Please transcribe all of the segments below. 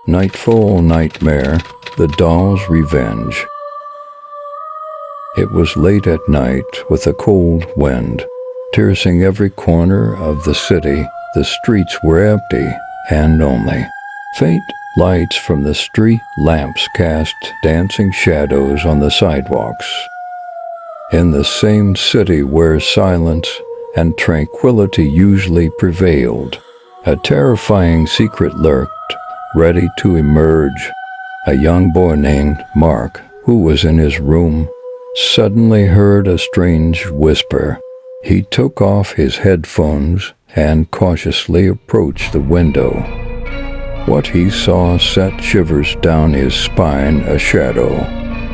Nightfall Nightmare, the Doll's Revenge. It was late at night with a cold wind, piercing every corner of the city. The streets were empty and lonely. Faint lights from the street lamps cast dancing shadows on the sidewalks. In the same city where silence and tranquility usually prevailed, a terrifying secret lurked, ready to emerge. A young boy named Mark, who was in his room, suddenly heard a strange whisper. He took off his headphones and cautiously approached the window. What he saw sent shivers down his spine. A shadow,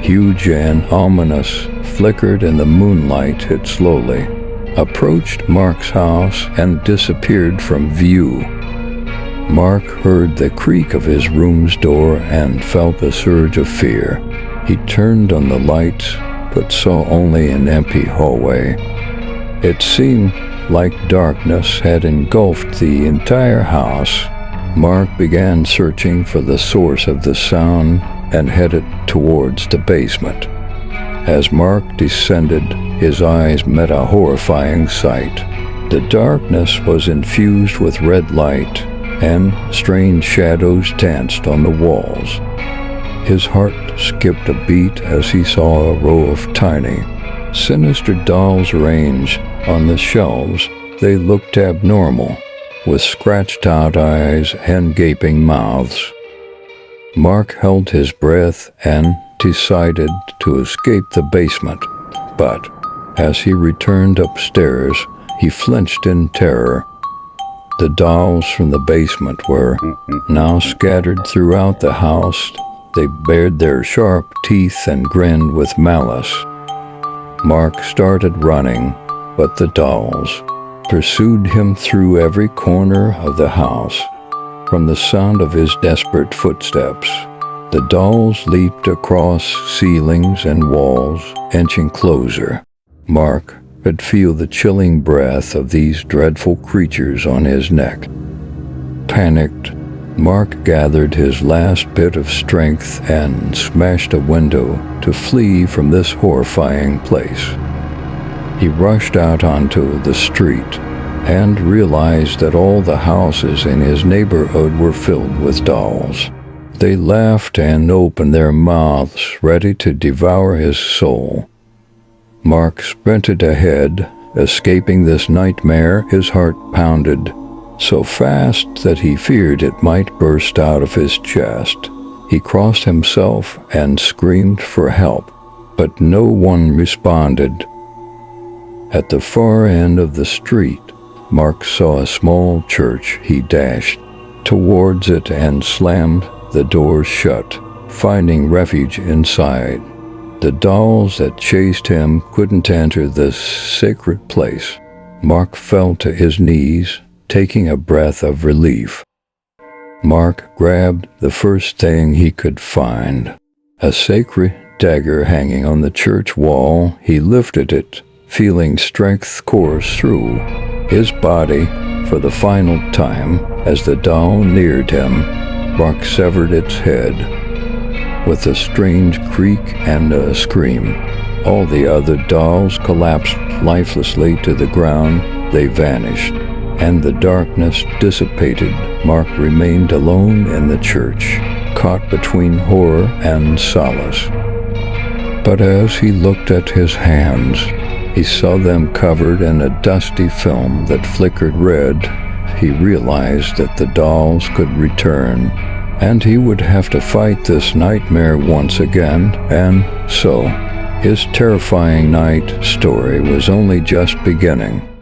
huge and ominous, flickered in the moonlight. It slowly approached Mark's house and disappeared from view. Mark heard the creak of his room's door and felt a surge of fear. He turned on the lights, but saw only an empty hallway. It seemed like darkness had engulfed the entire house. Mark began searching for the source of the sound and headed towards the basement. As Mark descended, his eyes met a horrifying sight. The darkness was infused with red light, and strange shadows danced on the walls. His heart skipped a beat as he saw a row of tiny, sinister dolls arranged on the shelves. They looked abnormal, with scratched-out eyes and gaping mouths. Mark held his breath and decided to escape the basement, but as he returned upstairs, he flinched in terror. The dolls from the basement were now scattered throughout the house. They bared their sharp teeth and grinned with malice. Mark started running, but the dolls pursued him through every corner of the house. From the sound of his desperate footsteps, the dolls leaped across ceilings and walls, inching closer. Mark could feel the chilling breath of these dreadful creatures on his neck. Panicked, Mark gathered his last bit of strength and smashed a window to flee from this horrifying place. He rushed out onto the street and realized that all the houses in his neighborhood were filled with dolls. They laughed and opened their mouths, ready to devour his soul. Mark sprinted ahead, escaping this nightmare. His heart pounded so fast that he feared it might burst out of his chest. He crossed himself and screamed for help, but no one responded. At the far end of the street, Mark saw a small church. He dashed towards it and slammed the door shut, finding refuge inside. The dolls that chased him couldn't enter this sacred place. Mark fell to his knees, taking a breath of relief. Mark grabbed the first thing he could find, a sacred dagger hanging on the church wall. He lifted it, feeling strength course through his body for the final time. As the doll neared him, Mark severed its head. With a strange creak and a scream, all the other dolls collapsed lifelessly to the ground. They vanished, and the darkness dissipated. Mark remained alone in the church, caught between horror and solace. But as he looked at his hands, he saw them covered in a dusty film that flickered red. He realized that the dolls could return, and he would have to fight this nightmare once again. And so, his terrifying night story was only just beginning.